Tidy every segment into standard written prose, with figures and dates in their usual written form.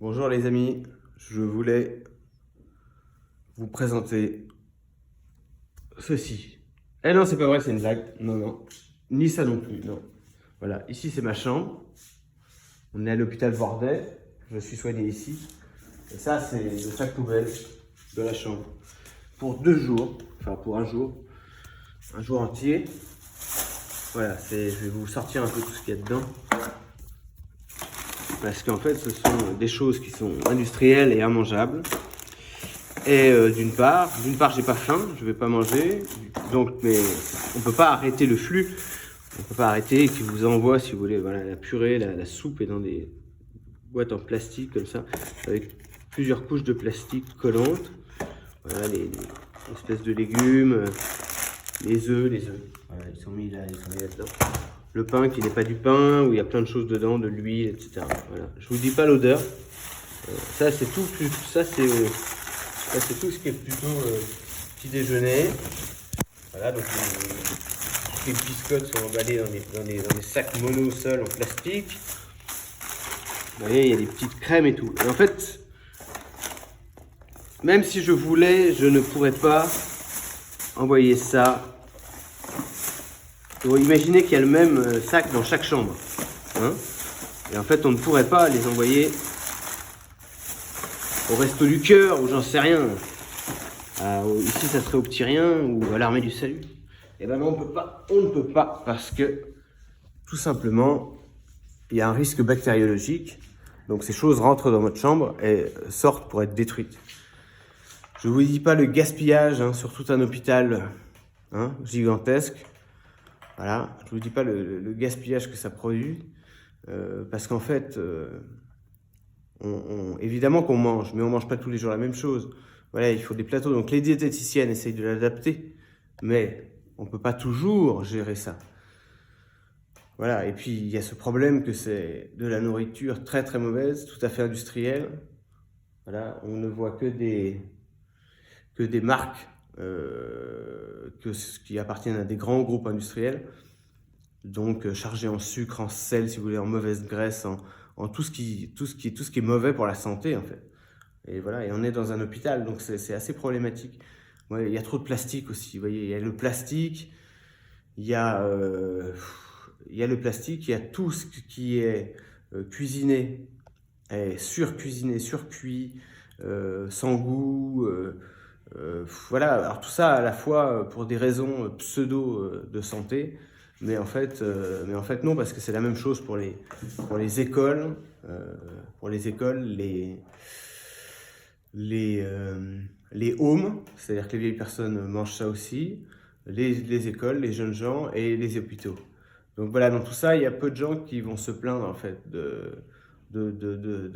Bonjour les amis, je voulais vous présenter ceci. Eh non, c'est pas vrai, c'est une blague. Non, non. Ni ça non plus, non. Voilà, ici c'est ma chambre. On est à l'hôpital Bordet. Je suis soigné ici. Et ça, c'est le sac poubelle de la chambre. Pour 2 jours, enfin pour un jour entier. Voilà, je vais vous sortir un peu tout ce qu'il y a dedans. Parce qu'en fait, ce sont des choses qui sont industrielles et immangeables. Et d'une part, j'ai pas faim, je vais pas manger, donc mais on peut pas arrêter le flux, on peut pas arrêter qui vous envoie si vous voulez, voilà, la purée, la soupe est dans des boîtes en plastique comme ça, avec plusieurs couches de plastique collantes, voilà les espèces de légumes, les œufs, voilà, ils sont mis là-dedans. Le pain qui n'est pas du pain, où il y a plein de choses dedans, de l'huile, etc. Voilà. Je vous dis pas l'odeur, ça c'est tout, ça, c'est tout ce qui est plutôt petit déjeuner. Voilà, donc les biscottes sont emballés dans des sacs mono-sol en plastique. Vous voyez, il y a des petites crèmes et tout. Et en fait, même si je voulais, je ne pourrais pas envoyer ça. Donc, imaginez qu'il y a le même sac dans chaque chambre. Hein, et en fait, on ne pourrait pas les envoyer au Resto du Cœur ou j'en sais rien. Ici, ça serait au Petit Rien ou à l'Armée du Salut. Et ben non, on ne peut pas parce que tout simplement, il y a un risque bactériologique. Donc ces choses rentrent dans votre chambre et sortent pour être détruites. Je ne vous dis pas le gaspillage sur tout un hôpital gigantesque. Voilà, je ne vous dis pas le gaspillage que ça produit. Parce qu'en fait, évidemment qu'on mange, mais on ne mange pas tous les jours la même chose. Voilà, il faut des plateaux. Donc les diététiciennes essayent de l'adapter, mais on ne peut pas toujours gérer ça. Voilà, et puis il y a ce problème que c'est de la nourriture très très mauvaise, tout à fait industrielle. Voilà, on ne voit que des marques qui appartiennent à des grands groupes industriels, donc chargés en sucre, en sel, si vous voulez, en mauvaise graisse, en tout ce qui est mauvais pour la santé en fait. Et voilà, et on est dans un hôpital, donc c'est assez problématique. Ouais, il y a trop de plastique aussi, vous voyez, il y a le plastique, il y a le plastique, il y a tout ce qui est cuisiné, et surcuisiné, surcuit, sans goût. Voilà, alors tout ça à la fois pour des raisons pseudo de santé, mais en fait non, parce que c'est la même chose pour les écoles, les homes, c'est-à-dire que les vieilles personnes mangent ça aussi, les écoles, les jeunes gens et les hôpitaux. Donc voilà, dans tout ça, il y a peu de gens qui vont se plaindre en fait de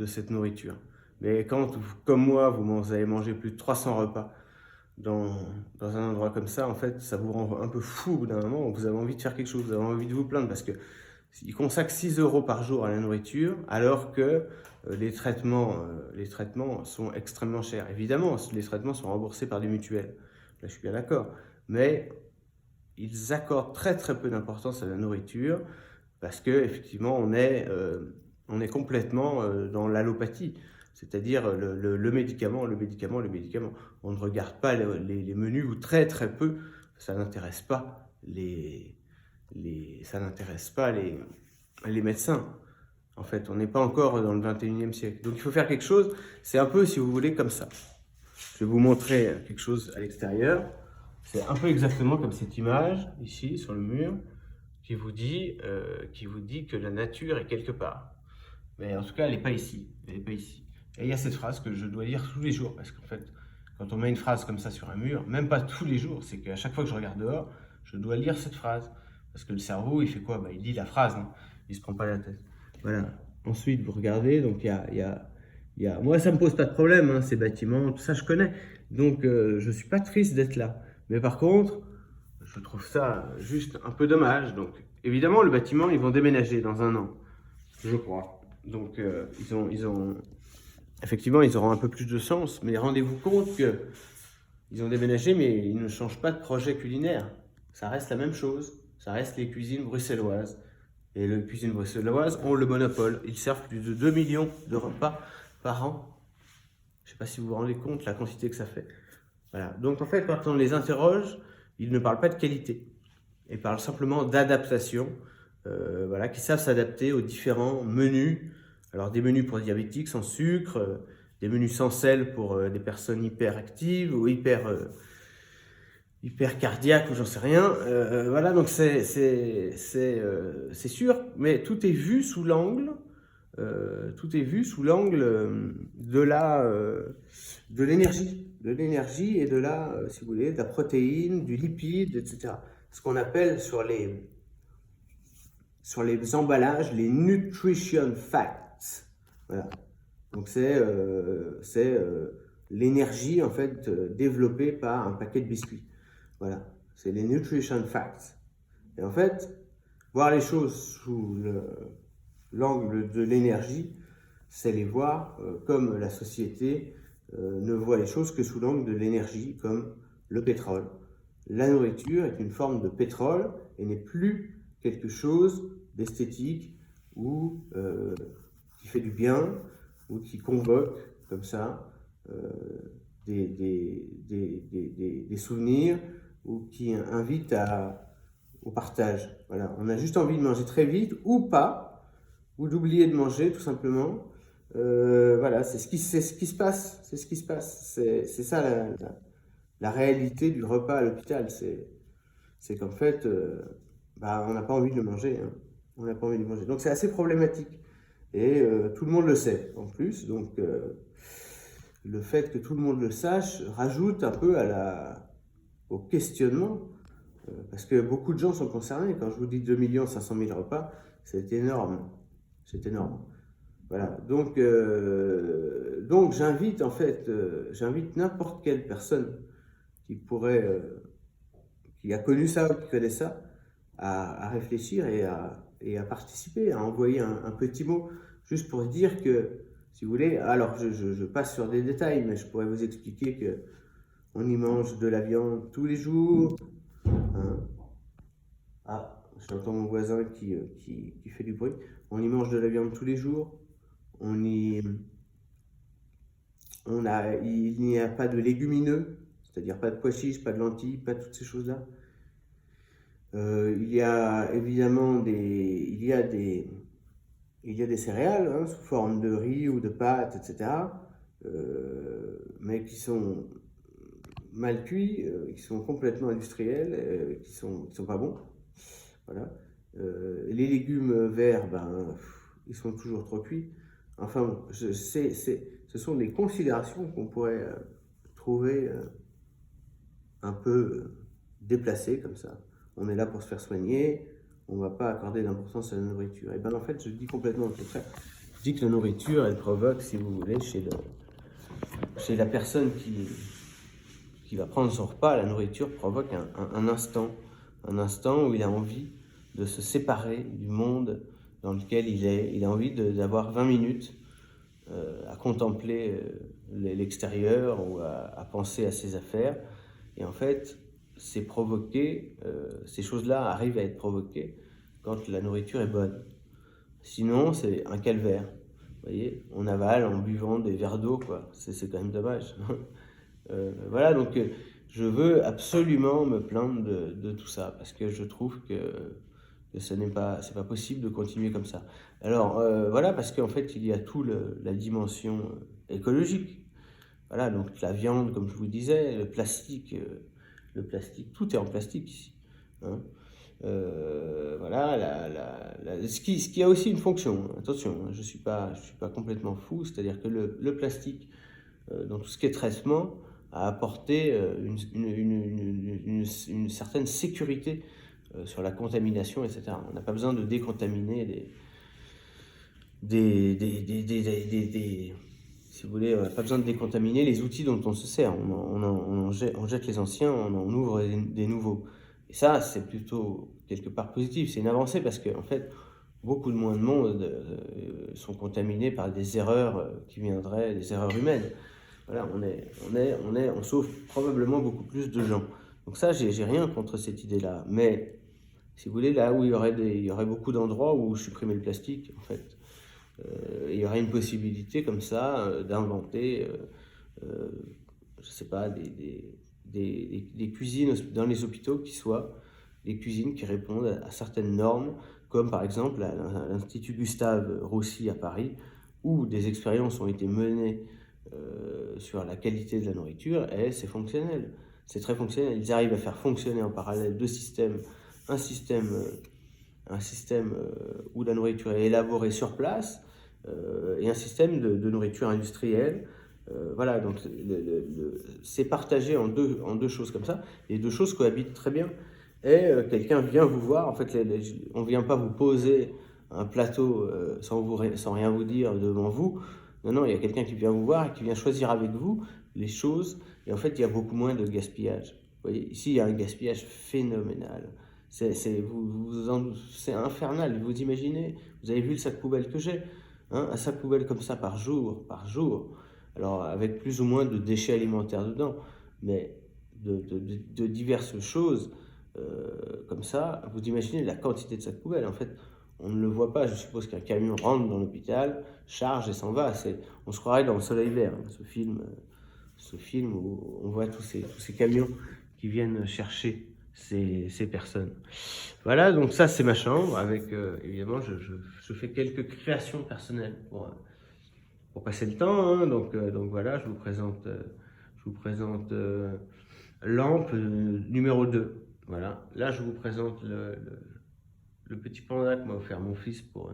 cette nourriture. Mais quand, comme moi, vous avez mangé plus de 300 repas dans un endroit comme ça, en fait, ça vous rend un peu fou au bout d'un moment. Vous avez envie de faire quelque chose, vous avez envie de vous plaindre parce que ils consacrent 6 € par jour à la nourriture, alors que les traitements sont extrêmement chers. Évidemment, les traitements sont remboursés par des mutuelles. Là, je suis bien d'accord. Mais ils accordent très très peu d'importance à la nourriture parce que effectivement on est complètement dans l'allopathie, c'est-à-dire le médicament. On ne regarde pas les menus ou très très peu. Ça n'intéresse pas les médecins. En fait, on n'est pas encore dans le 21e siècle. Donc il faut faire quelque chose. C'est un peu, si vous voulez, comme ça. Je vais vous montrer quelque chose à l'extérieur. C'est un peu exactement comme cette image, ici, sur le mur, qui vous dit que la nature est quelque part. Mais en tout cas, elle n'est pas ici. Elle n'est pas ici. Et il y a cette phrase que je dois lire tous les jours, parce qu'en fait, quand on met une phrase comme ça sur un mur, même pas tous les jours, c'est qu'à chaque fois que je regarde dehors, je dois lire cette phrase. Parce que le cerveau, il fait quoi? Il lit la phrase, il se prend pas la tête. Voilà. Ensuite, vous regardez, donc moi, ça me pose pas de problème, ces bâtiments, tout ça, je connais. Donc, je suis pas triste d'être là. Mais par contre, je trouve ça juste un peu dommage. Donc, évidemment, le bâtiment, ils vont déménager dans 1 an, je crois. Donc, effectivement, ils auront un peu plus de sens. Mais rendez-vous compte que ils ont déménagé, mais ils ne changent pas de projet culinaire. Ça reste la même chose. Ça reste les cuisines bruxelloises. Et les cuisines bruxelloises ont le monopole. Ils servent plus de 2 millions de repas par an. Je ne sais pas si vous vous rendez compte la quantité que ça fait. Voilà. Donc en fait, quand on les interroge, ils ne parlent pas de qualité. Ils parlent simplement d'adaptation, voilà, qui savent s'adapter aux différents menus. Alors des menus pour diabétiques sans sucre, des menus sans sel pour des personnes hyperactives ou hyper cardiaques ou j'en sais rien. Voilà, donc c'est sûr, mais tout est vu sous l'angle de l'énergie et de la, si vous voulez, de la protéine, du lipide, etc. Ce qu'on appelle sur les emballages les nutrition facts. Voilà. Donc c'est l'énergie en fait développée par un paquet de biscuits. Voilà, c'est les nutrition facts. Et en fait, voir les choses sous l'angle de l'énergie, c'est les voir comme la société ne voit les choses que sous l'angle de l'énergie, comme le pétrole. La nourriture est une forme de pétrole et n'est plus quelque chose d'esthétique ou qui fait du bien ou qui convoque comme ça des souvenirs ou qui invite au partage. Voilà, on a juste envie de manger très vite ou pas, ou d'oublier de manger tout simplement. Voilà, c'est ce qui se passe, c'est ce qui se passe. C'est ça la réalité du repas à l'hôpital. C'est qu'en fait, on n'a pas envie de le manger. Hein. On n'a pas envie de le manger. Donc c'est assez problématique. Et tout le monde le sait en plus. Donc le fait que tout le monde le sache rajoute un peu au questionnement. Parce que beaucoup de gens sont concernés. Quand je vous dis 2 500 000 repas, c'est énorme. C'est énorme. Voilà. Donc j'invite en fait, j'invite n'importe quelle personne qui a connu ça ou qui connaît ça, à réfléchir et à participer, à envoyer un petit mot, juste pour dire que, si vous voulez, alors je passe sur des détails, mais je pourrais vous expliquer que on y mange de la viande tous les jours. Hein. Ah, j'entends mon voisin qui fait du bruit. On y mange de la viande tous les jours. Il n'y a pas de légumineux, c'est-à-dire pas de pois chiches, pas de lentilles, pas toutes ces choses-là. Il y a évidemment des céréales hein, sous forme de riz ou de pâtes, etc. Mais qui sont mal cuits, qui sont complètement industriels, qui sont pas bons. Voilà. Les légumes verts, ils sont toujours trop cuits. Enfin, ce sont des considérations qu'on pourrait trouver un peu déplacées comme ça. On est là pour se faire soigner, on ne va pas accorder d'importance à la nourriture. Et en fait, je dis complètement le contraire. Je dis que la nourriture, elle provoque, si vous voulez, chez la personne qui va prendre son repas, la nourriture provoque un instant où il a envie de se séparer du monde dans lequel il est. Il a envie d'avoir 20 minutes à contempler l'extérieur ou à penser à ses affaires. Et en fait, c'est provoqué, ces choses-là arrivent à être provoquées quand la nourriture est bonne. Sinon, c'est un calvaire. Vous voyez, on avale en buvant des verres d'eau, quoi. C'est quand même dommage. Voilà, donc je veux absolument me plaindre de tout ça parce que je trouve que c'est pas possible de continuer comme ça. Alors voilà, parce qu'en fait il y a tout la dimension écologique. Voilà, donc la viande, comme je vous disais, le plastique, tout est en plastique ici. Hein. Voilà, ce qui a aussi une fonction. Attention, je suis pas complètement fou. C'est-à-dire que le plastique, dans tout ce qui est traitement, a apporté une certaine sécurité sur la contamination, etc. On n'a pas besoin de décontaminer si vous voulez, on n'a pas besoin de décontaminer les outils dont on se sert. On jette les anciens, on en ouvre des nouveaux. Et ça, c'est plutôt quelque part positif. C'est une avancée parce que, en fait, beaucoup de moins de monde sont contaminés par des erreurs qui viendraient, des erreurs humaines. Voilà, on sauve probablement beaucoup plus de gens. Donc ça, j'ai rien contre cette idée-là. Mais, si vous voulez, là où il y aurait beaucoup d'endroits où supprimer le plastique, en fait, il y aurait une possibilité comme ça d'inventer, je sais pas, des cuisines dans les hôpitaux qui soient des cuisines qui répondent à certaines normes, comme par exemple à l'Institut Gustave Roussy à Paris, où des expériences ont été menées sur la qualité de la nourriture, et c'est fonctionnel. C'est très fonctionnel. Ils arrivent à faire fonctionner en parallèle deux systèmes, un système, où la nourriture est élaborée sur place, et un système de nourriture industrielle. Voilà, donc c'est partagé en deux choses comme ça. Les deux choses cohabitent très bien. Et quelqu'un vient vous voir, en fait, on ne vient pas vous poser un plateau sans rien vous dire devant vous. Non, non, il y a quelqu'un qui vient vous voir et qui vient choisir avec vous les choses. Et en fait, il y a beaucoup moins de gaspillage. Vous voyez, ici, il y a un gaspillage phénoménal. C'est infernal. Vous imaginez, vous avez vu le sac poubelle que j'ai, hein, un sac poubelle comme ça par jour. Alors, avec plus ou moins de déchets alimentaires dedans, mais de diverses choses comme ça, vous imaginez la quantité de sacs poubelles. En fait, on ne le voit pas. Je suppose qu'un camion rentre dans l'hôpital, charge et s'en va. On se croirait dans Le Soleil Vert, hein, ce film où on voit tous ces camions qui viennent chercher ces personnes. Voilà, donc ça c'est ma chambre avec, évidemment, je fais quelques créations personnelles pour passer le temps, hein. Donc voilà, je vous présente lampe numéro 2. Voilà, là je vous présente le petit panda que m'a offert mon fils pour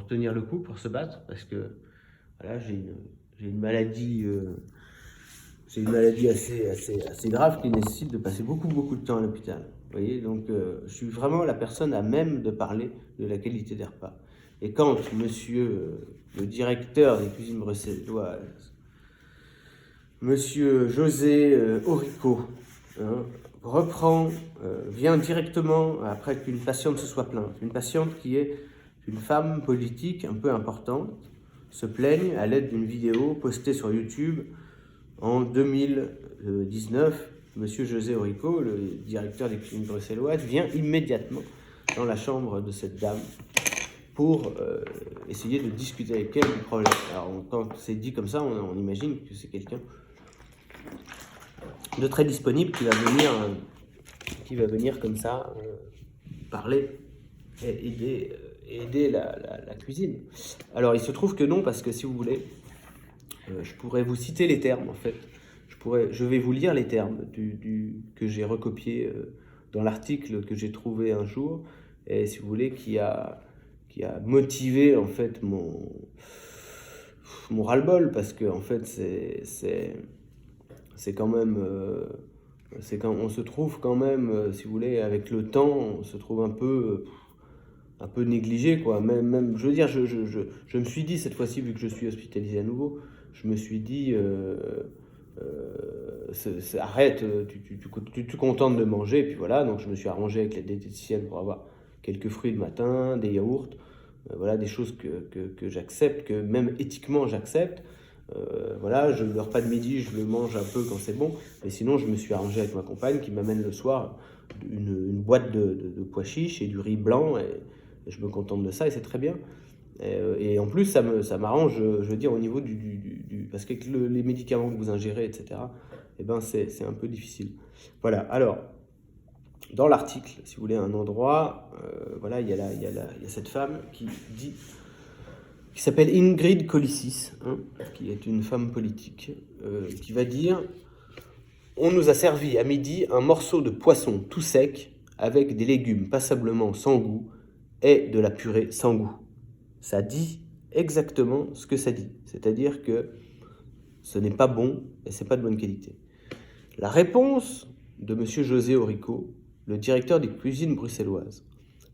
tenir le coup, pour se battre, parce que voilà, j'ai une maladie, assez grave qui nécessite de passer beaucoup de temps à l'hôpital. Vous voyez, donc je suis vraiment la personne à même de parler de la qualité des repas. Et quand monsieur le directeur des cuisines bruxelloises, monsieur José Orico, hein, vient directement après qu'une patiente se soit plainte, une patiente qui est une femme politique un peu importante, se plaigne à l'aide d'une vidéo postée sur YouTube en 2019. Monsieur José Orico, le directeur des cuisines bruxelloises, vient immédiatement dans la chambre de cette dame pour essayer de discuter avec elle du problème. Alors quand c'est dit comme ça, on imagine que c'est quelqu'un de très disponible qui va venir comme ça parler et aider la cuisine. Alors il se trouve que non, parce que si vous voulez, je pourrais vous citer les termes en fait. Je vais vous lire les termes que j'ai recopiés dans l'article que j'ai trouvé un jour, et si vous voulez, qui a motivé en fait mon ras-le-bol, parce que en fait c'est quand même, on se trouve quand même, si vous voulez, avec le temps, on se trouve un peu négligé, quoi. Même, je veux dire, je me suis dit cette fois-ci, vu que je suis hospitalisé à nouveau, je me suis dit, arrête, tu te contentes de manger, et puis voilà. Donc je me suis arrangé avec la diététicienne pour avoir quelques fruits le matin, des yaourts, voilà, des choses que j'accepte, que même éthiquement j'accepte. Voilà, le repas de midi, je le mange un peu quand c'est bon, mais sinon je me suis arrangé avec ma compagne qui m'amène le soir une boîte de pois chiches et du riz blanc, et je me contente de ça et c'est très bien. Et en plus, ça m'arrange, je veux dire, au niveau parce que les médicaments que vous ingérez, etc., eh ben c'est un peu difficile. Voilà, alors, dans l'article, si vous voulez, un endroit, voilà, il y a cette femme qui s'appelle Ingrid Colissis, hein, qui est une femme politique, qui va dire « On nous a servi à midi un morceau de poisson tout sec, avec des légumes passablement sans goût, et de la purée sans goût. » Ça dit exactement ce que ça dit, c'est-à-dire que ce n'est pas bon et c'est pas de bonne qualité. La réponse de monsieur José Orico, le directeur des cuisines bruxelloises: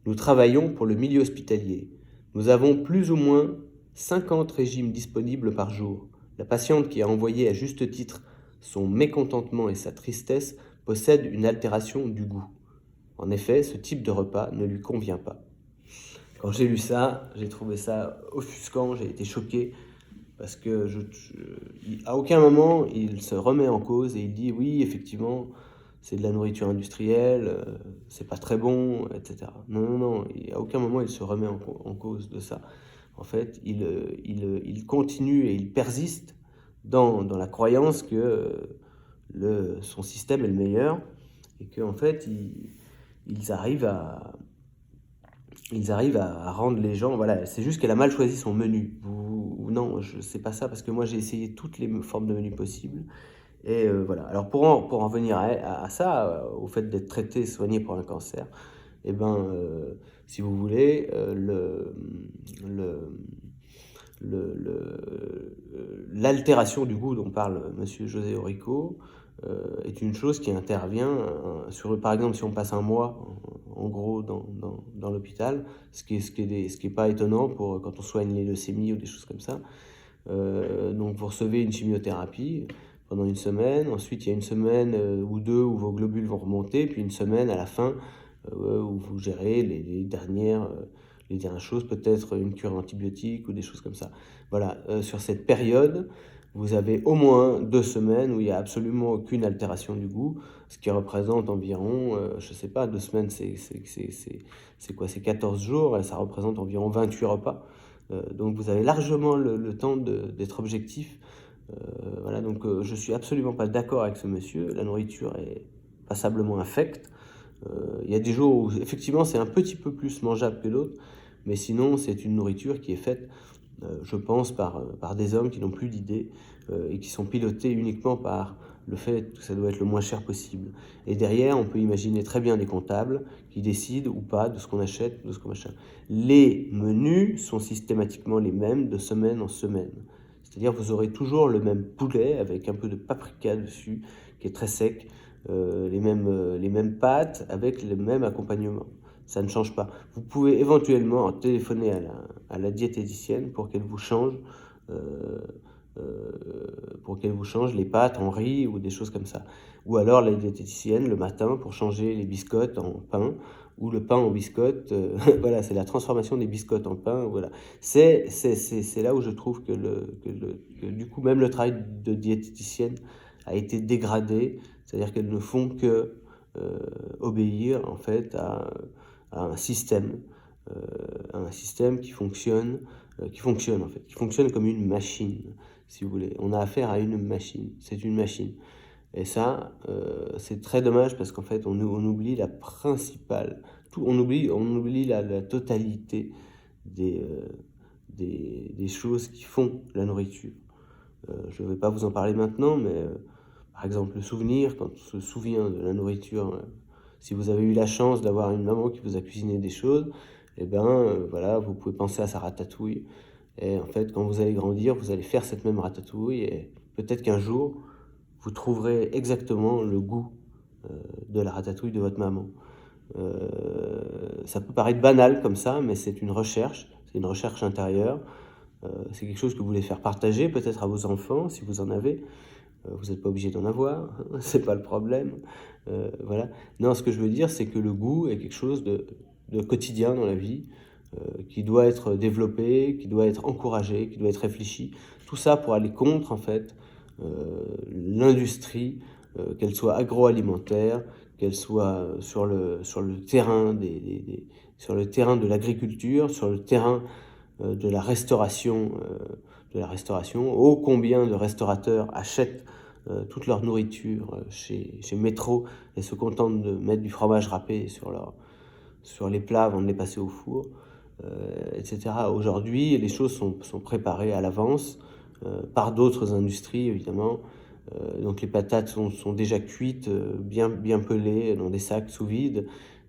nous travaillons pour le milieu hospitalier. Nous avons plus ou moins 50 régimes disponibles par jour. La patiente qui a envoyé à juste titre son mécontentement et sa tristesse possède une altération du goût. En effet, ce type de repas ne lui convient pas. Quand j'ai lu ça, j'ai trouvé ça offusquant, j'ai été choqué, parce que à aucun moment il se remet en cause et il dit oui, effectivement, c'est de la nourriture industrielle, c'est pas très bon, etc. Non, à aucun moment il se remet en cause de ça. en fait, il continue et il persiste dans la croyance que son système est le meilleur et qu'en fait, ils arrivent à, rendre les gens, voilà, c'est juste qu'elle a mal choisi son menu. Non, c'est pas ça, parce que moi j'ai essayé toutes les formes de menus possibles. Et voilà. Alors pour en venir à ça, au fait d'être traité, soigné pour un cancer, eh ben, si vous voulez, l'altération du goût dont parle Monsieur José Aurico est une chose qui intervient par exemple, si on passe un mois, en gros, dans l'hôpital, ce qui est pas étonnant pour quand on soigne les leucémies ou des choses comme ça. Donc vous recevez une chimiothérapie pendant une semaine, ensuite il y a une semaine ou deux où vos globules vont remonter, puis une semaine à la fin où vous gérez les dernières choses, peut-être une cure antibiotique ou des choses comme ça. Voilà, sur cette période, vous avez au moins 2 semaines où il n'y a absolument aucune altération du goût, ce qui représente environ, je ne sais pas, 2 semaines, c'est quoi? C'est 14 jours, et ça représente environ 28 repas. Donc vous avez largement le temps d'être objectif. Voilà, donc je suis absolument pas d'accord avec ce monsieur. La nourriture est passablement infecte. Il y a des jours où effectivement c'est un petit peu plus mangeable que d'autres, mais sinon c'est une nourriture qui est faite, je pense, par des hommes qui n'ont plus d'idées et qui sont pilotés uniquement par le fait que ça doit être le moins cher possible. Et derrière, on peut imaginer très bien des comptables qui décident ou pas de ce qu'on achète, de ce qu'on machin. Les menus sont systématiquement les mêmes de semaine en semaine. C'est-à-dire vous aurez toujours le même poulet avec un peu de paprika dessus, qui est très sec, les mêmes pâtes avec le même accompagnement. Ça ne change pas. Vous pouvez éventuellement téléphoner à la diététicienne pour qu'elle vous change les pâtes en riz ou des choses comme ça. Ou alors la diététicienne le matin pour changer les biscottes en pain ou le pain en biscottes. Voilà, c'est la transformation des biscottes en pain. Voilà. C'est là où je trouve que du coup même le travail de diététicienne a été dégradé. C'est-à-dire qu'elles ne font que obéir en fait à un système qui fonctionne en fait, qui fonctionne comme une machine, si vous voulez. On a affaire à une machine, c'est une machine. Et ça, c'est très dommage parce qu'en fait, on oublie la principale, on oublie la totalité des choses qui font la nourriture. Je ne vais pas vous en parler maintenant, mais par exemple, le souvenir, quand on se souvient de la nourriture, si vous avez eu la chance d'avoir une maman qui vous a cuisiné des choses, eh ben voilà, vous pouvez penser à sa ratatouille. Et en fait, quand vous allez grandir, vous allez faire cette même ratatouille et peut-être qu'un jour, vous trouverez exactement le goût de la ratatouille de votre maman. Ça peut paraître banal comme ça, mais c'est une recherche intérieure. C'est quelque chose que vous voulez faire partager peut-être à vos enfants, si vous en avez. Vous n'êtes pas obligé d'en avoir, c'est pas le problème. Voilà. Non, ce que je veux dire, c'est que le goût est quelque chose de quotidien dans la vie, qui doit être développé, qui doit être encouragé, qui doit être réfléchi. Tout ça pour aller contre, en fait, l'industrie, qu'elle soit agroalimentaire, qu'elle soit sur le terrain sur le terrain de l'agriculture, sur le terrain de la restauration, ô combien de restaurateurs achètent toute leur nourriture chez Métro et se contentent de mettre du fromage râpé sur les plats avant de les passer au four, etc. Aujourd'hui, les choses sont préparées à l'avance par d'autres industries, évidemment. Donc les patates sont déjà cuites, bien pelées dans des sacs sous vide.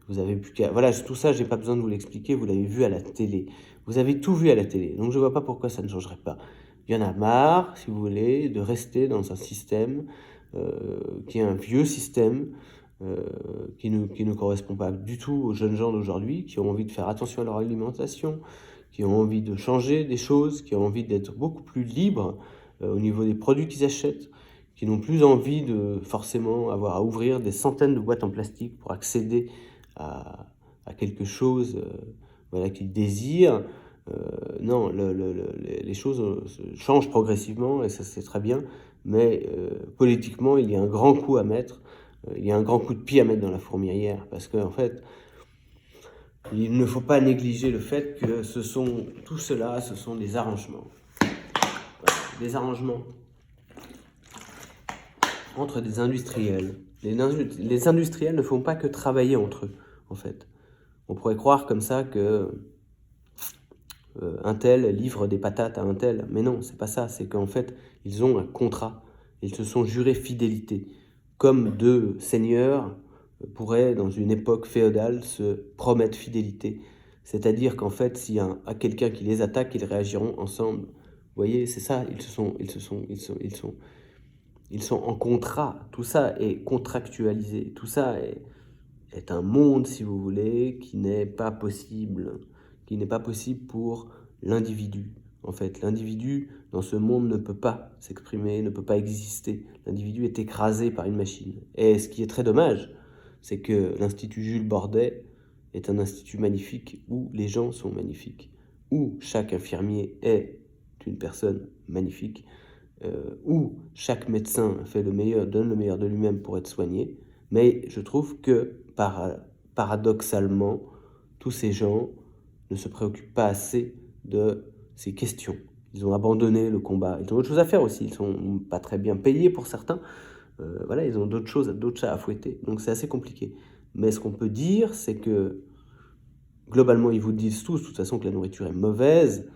Vous avez plus qu'à... Voilà, tout ça, j'ai pas besoin de vous l'expliquer, vous l'avez vu à la télé. Vous avez tout vu à la télé, donc je vois pas pourquoi ça ne changerait pas. Il y en a marre, si vous voulez, de rester dans un système qui est un vieux système, qui ne correspond pas du tout aux jeunes gens d'aujourd'hui, qui ont envie de faire attention à leur alimentation, qui ont envie de changer des choses, qui ont envie d'être beaucoup plus libres au niveau des produits qu'ils achètent, qui n'ont plus envie de forcément avoir à ouvrir des centaines de boîtes en plastique pour accéder à quelque chose voilà, qu'ils désirent. Non, les choses changent progressivement et ça c'est très bien, mais politiquement il y a un grand coup à mettre, il y a un grand coup de pied à mettre dans la fourmilière parce que en fait il ne faut pas négliger le fait que tout cela, ce sont des arrangements. Voilà, des arrangements entre des industriels. Les industriels ne font pas que travailler entre eux, en fait. On pourrait croire comme ça que un tel livre des patates à un tel, mais non, c'est pas ça. C'est qu'en fait, ils ont un contrat. Ils se sont jurés fidélité, comme deux seigneurs pourraient, dans une époque féodale, se promettre fidélité. C'est-à-dire qu'en fait, s'il y a quelqu'un qui les attaque, ils réagiront ensemble. Vous voyez, c'est ça. Ils sont en contrat. Tout ça est contractualisé. Tout ça est un monde, si vous voulez, qui n'est pas possible pour l'individu. En fait, l'individu, dans ce monde, ne peut pas s'exprimer, ne peut pas exister. L'individu est écrasé par une machine. Et ce qui est très dommage, c'est que l'Institut Jules Bordet est un institut magnifique où les gens sont magnifiques, où chaque infirmier est une personne magnifique, où chaque médecin donne le meilleur de lui-même pour être soigné. Mais je trouve que, paradoxalement, tous ces gens ne se préoccupent pas assez de ces questions. Ils ont abandonné le combat. Ils ont autre chose à faire aussi. Ils sont pas très bien payés pour certains. Voilà, ils ont d'autres chats à fouetter. Donc c'est assez compliqué. Mais ce qu'on peut dire, c'est que globalement, ils vous disent tous, de toute façon, que la nourriture est mauvaise.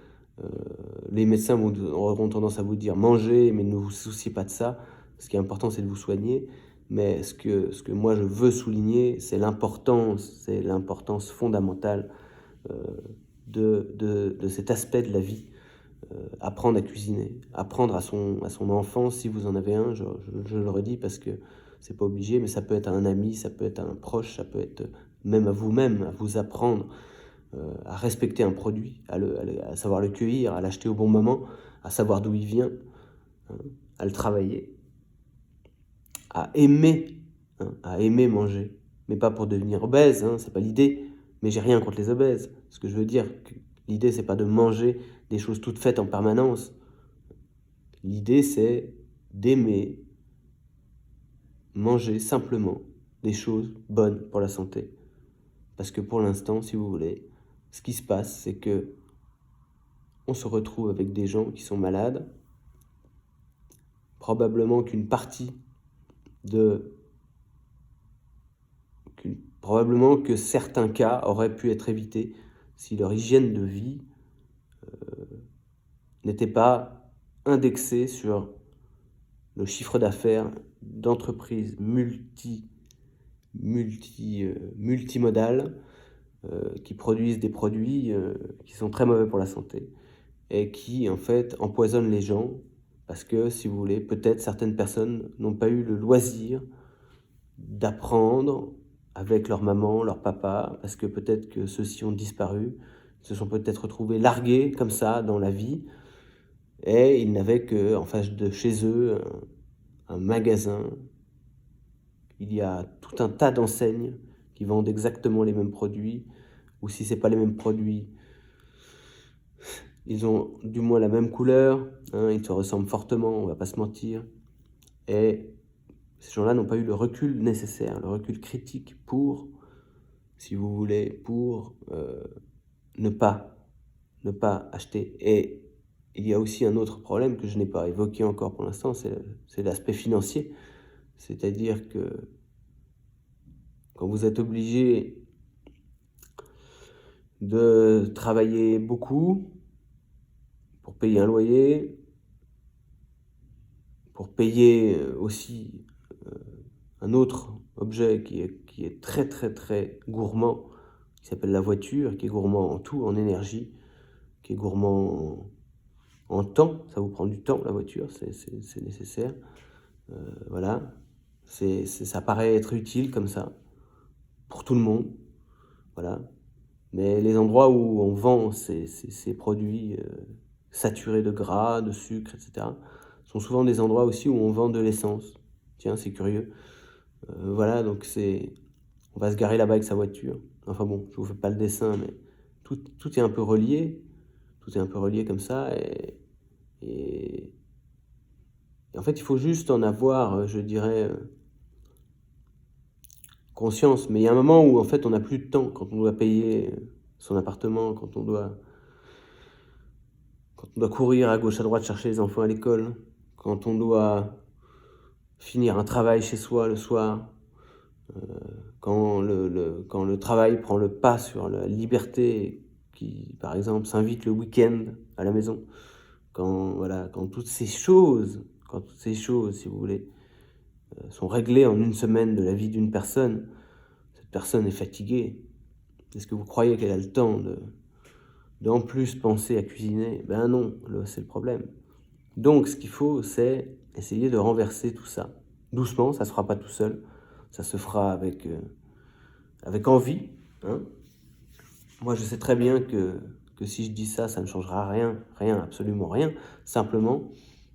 Les médecins auront tendance à vous dire mangez, mais ne vous souciez pas de ça. Ce qui est important, c'est de vous soigner. Mais ce que moi je veux souligner, c'est l'importance fondamentale de cet aspect de la vie. Apprendre à cuisiner, apprendre à son enfant, si vous en avez un, je le redis parce que c'est pas obligé, mais ça peut être à un ami, ça peut être à un proche, ça peut être même à vous-même, à vous apprendre à respecter un produit, à savoir le cueillir, à l'acheter au bon moment, à savoir d'où il vient, hein, à le travailler, à aimer manger, mais pas pour devenir obèse, hein, c'est pas l'idée, mais j'ai rien contre les obèses. Ce que je veux dire, l'idée c'est pas de manger des choses toutes faites en permanence. L'idée c'est d'aimer manger simplement des choses bonnes pour la santé. Parce que pour l'instant, si vous voulez, ce qui se passe, c'est que on se retrouve avec des gens qui sont malades, probablement probablement que certains cas auraient pu être évités si leur hygiène de vie n'était pas indexée sur le chiffre d'affaires d'entreprises multimodales qui produisent des produits qui sont très mauvais pour la santé et qui en fait empoisonnent les gens parce que, si vous voulez, peut-être certaines personnes n'ont pas eu le loisir d'apprendre avec leur maman, leur papa, parce que peut-être que ceux-ci ont disparu, se sont peut-être retrouvés largués comme ça dans la vie, et ils n'avaient qu'en face de chez eux un magasin. Il y a tout un tas d'enseignes qui vendent exactement les mêmes produits, ou si ce n'est pas les mêmes produits, ils ont du moins la même couleur, hein, ils se ressemblent fortement, on ne va pas se mentir, et ces gens-là n'ont pas eu le recul nécessaire, le recul critique pour, si vous voulez, pour ne pas acheter. Et il y a aussi un autre problème que je n'ai pas évoqué encore pour l'instant, c'est l'aspect financier. C'est-à-dire que quand vous êtes obligé de travailler beaucoup pour payer un loyer, pour payer aussi un autre objet qui est très très très gourmand, qui s'appelle la voiture, qui est gourmand en tout, en énergie, qui est gourmand en temps, ça vous prend du temps la voiture, c'est nécessaire. Voilà, ça paraît être utile comme ça, pour tout le monde, voilà. Mais les endroits où on vend ces produits saturés de gras, de sucre, etc., sont souvent des endroits aussi où on vend de l'essence. Tiens, c'est curieux. Voilà, donc on va se garer là-bas avec sa voiture. Enfin bon, je vous fais pas le dessin, mais tout est un peu relié. Tout est un peu relié comme ça. Et en fait, il faut juste en avoir, je dirais, conscience. Mais il y a un moment où en fait on n'a plus de temps, quand on doit payer son appartement, quand on doit courir à gauche à droite chercher les enfants à l'école, quand on doit finir un travail chez soi le soir, quand le travail prend le pas sur la liberté, qui par exemple s'invite le week-end à la maison, quand toutes ces choses, si vous voulez, sont réglées en une semaine de la vie d'une personne, cette personne est fatiguée. Est-ce que vous croyez qu'elle a le temps d'en plus penser à cuisiner? Ben non, c'est le problème. Donc ce qu'il faut, c'est essayer de renverser tout ça. Doucement, ça ne se fera pas tout seul, ça se fera avec envie. Hein. Moi, je sais très bien que si je dis ça, ça ne changera rien, absolument rien. Simplement,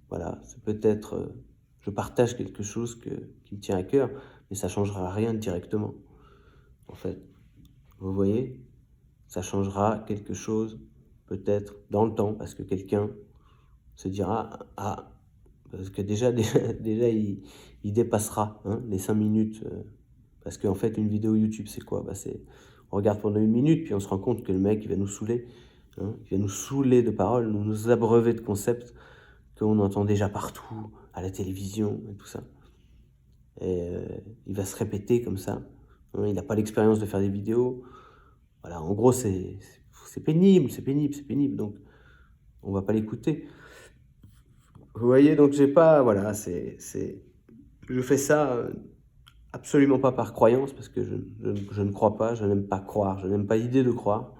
voilà, c'est peut-être, je partage quelque chose qui me tient à cœur, mais ça ne changera rien directement, en fait. Vous voyez, ça changera quelque chose, peut-être, dans le temps, parce que quelqu'un se dira, ah, parce que déjà il dépassera les 5 minutes, parce qu'en fait, une vidéo YouTube, c'est quoi? On regarde pendant 1 minute, puis on se rend compte que le mec, il va nous saouler, il va nous saouler de paroles, nous abreuver de concepts qu'on entend déjà partout, à la télévision, et tout ça. Et il va se répéter comme ça. Il n'a pas l'expérience de faire des vidéos. Voilà, en gros, c'est pénible, donc on va pas l'écouter. Vous voyez, donc j'ai pas, voilà, je fais ça absolument pas par croyance, parce que je ne crois pas, je n'aime pas croire, je n'aime pas l'idée de croire.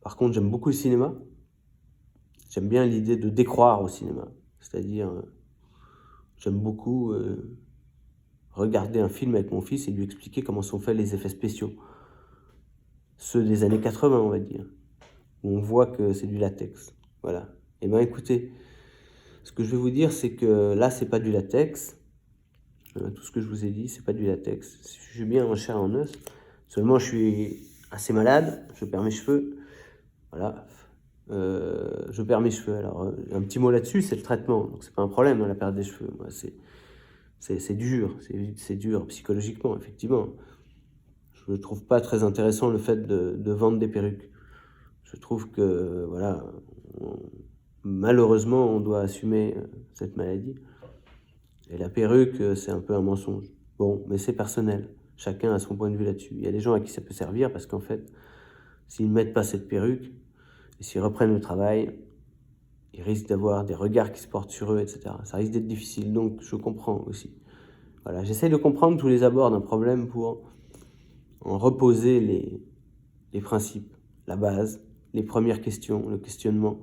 Par contre, j'aime beaucoup le cinéma. J'aime bien l'idée de décroire au cinéma. C'est-à-dire, j'aime beaucoup regarder un film avec mon fils et lui expliquer comment sont faits les effets spéciaux. Ceux des années 80, on va dire, où on voit que c'est du latex. Voilà. Eh bien, écoutez, ce que je vais vous dire, c'est que là, c'est pas du latex. Tout ce que je vous ai dit, c'est pas du latex. Je suis bien en chair et en os. Seulement, je suis assez malade, je perds mes cheveux. Voilà. Je perds mes cheveux. Alors, un petit mot là-dessus, c'est le traitement. Donc, c'est pas un problème, la perte des cheveux. Moi, c'est dur. C'est dur psychologiquement, effectivement. Je ne trouve pas très intéressant le fait de vendre des perruques. Je trouve que, voilà, malheureusement, on doit assumer cette maladie. Et la perruque, c'est un peu un mensonge. Bon, mais c'est personnel. Chacun a son point de vue là-dessus. Il y a des gens à qui ça peut servir parce qu'en fait, s'ils ne mettent pas cette perruque, et s'ils reprennent le travail, ils risquent d'avoir des regards qui se portent sur eux, etc. Ça risque d'être difficile, donc je comprends aussi. Voilà, j'essaie de comprendre tous les abords d'un problème pour en reposer les principes, la base, les premières questions, le questionnement.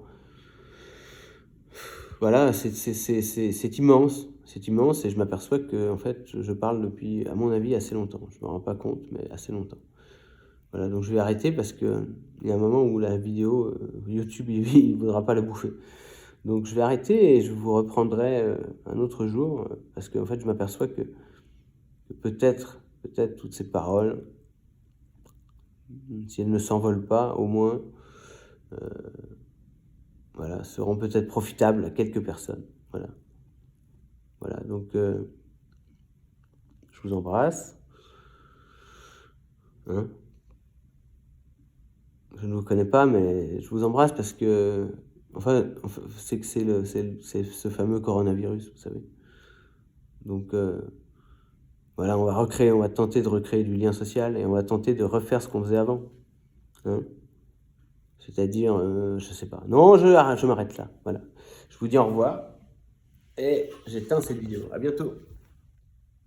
Voilà, c'est immense, et je m'aperçois que en fait, je parle depuis, à mon avis, assez longtemps. Je ne me rends pas compte, mais assez longtemps. Voilà, donc je vais arrêter parce qu'il y a un moment où la vidéo, YouTube, il ne voudra pas la bouffer. Donc je vais arrêter et je vous reprendrai un autre jour, parce qu'en fait, je m'aperçois que peut-être toutes ces paroles, si elles ne s'envolent pas, au moins, voilà, seront peut-être profitables à quelques personnes. Voilà, donc je vous embrasse. Hein. Je ne vous connais pas, mais je vous embrasse parce que, enfin c'est ce fameux coronavirus, vous savez. Donc voilà, on va tenter de recréer du lien social et on va tenter de refaire ce qu'on faisait avant. Hein. C'est-à-dire, je sais pas. Non, je m'arrête là. Voilà. Je vous dis au revoir et j'éteins cette vidéo. À bientôt.